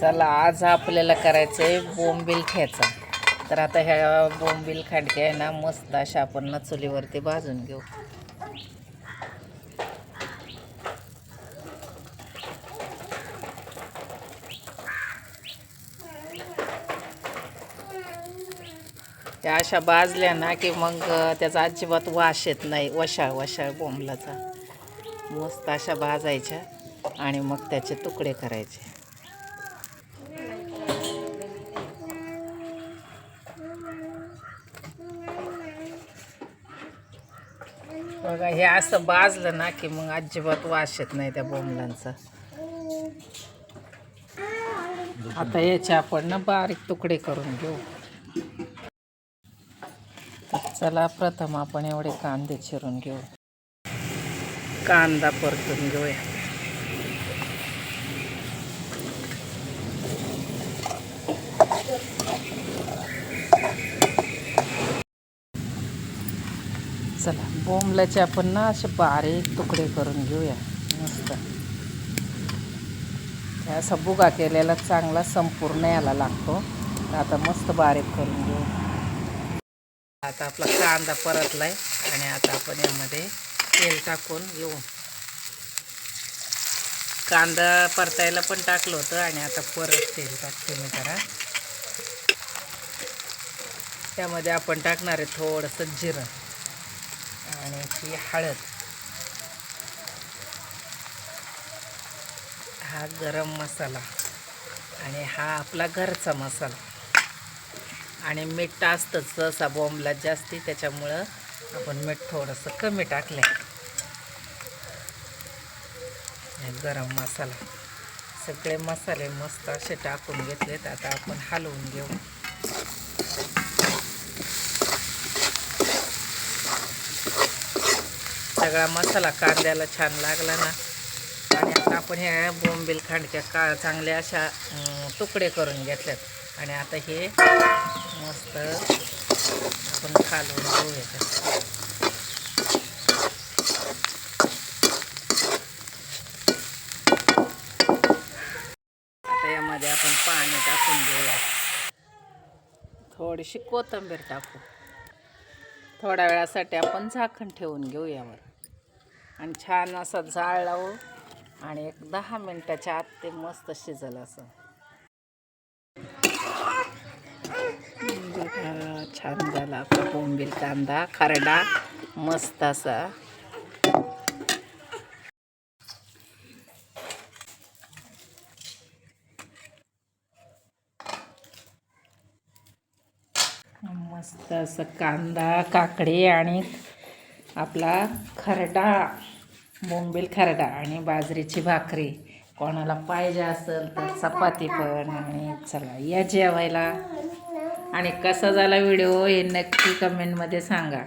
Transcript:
चला आज आपल्याला करायचं आहे बोंबील ठेचा. तर आता ह्या बोंबील खांडक्या आहे ना मस्त अशा आपण ना चुलीवरती भाजून घेऊ. त्या अशा भाजल्या ना की मग त्याचा अजिबात वास येत नाही. वशाळ वशाळ बोंबलाचा मस्त अशा भाजायच्या आणि मग त्याचे तुकडे करायचे. बघा हे असं भाजलं ना की मग अजिबात वास येत नाही त्या बोंबलांचा. आता याचे आपण ना बारीक तुकडे करून घेऊ. चला प्रथम आपण एवढे कांदे चिरून घेऊ. कांदा परतून घेऊया. चला बोंबल्याचे आपण ना असे बारीक तुकडे करून घेऊया. मस्त असा बुगा केलेला चांगला संपूर्ण याला लागतो. आता मस्त बारीक करून घेऊ. आता आपला कांदा परतलाय आणि आता आपण यामध्ये तेल टाकून घेऊ. कांदा परतायला पण टाकलं होतं आणि आता परत तेल टाकते मी जरा. त्यामध्ये आपण टाकणार आहे थोडंसं जिरं आणि ती हळद. हा गरम मसाला आणि हा आपला घरचा मसाला आणि मीठ असतंच सहसा बोंबला जास्ती, त्याच्यामुळं आपण मीठ थोडंसं कमी टाकलं आहे. गरम मसाला सगळे मसाले मस्त असे टाकून घेतलेत. आता आपण हलवून घेऊ. सगळा मसाला कांद्याला छान लागला ना आणि आता आपण ह्या बोंबील खांडक्या चांगल्या अशा तुकडे करून घेतल्यात आणि आता हे मस्त आपण खालवून घेऊ याच्यात. आता यामध्ये आपण पाणी टाकून घेऊया. थोडीशी कोथिंबीर टाकू. थोड्या वेळासाठी आपण झाकण ठेवून घेऊ यावर आणि छान असा जाळ लावू आणि एक 10 मिनिटाच्या आत ते मस्त शिजल. असं छान झाला आपला बोंबील कांदा खरडा मस्त असा. मस्त असं कांदा काकडी आणि आपला खरडा बोंबील खरडा आणि बाजरीची भाकरी कोणाला पाहिजे असेल तर चपाती पण. आणि चला या जेवायला. आणि कसा झाला व्हिडिओ हे नक्की कमेंटमध्ये सांगा.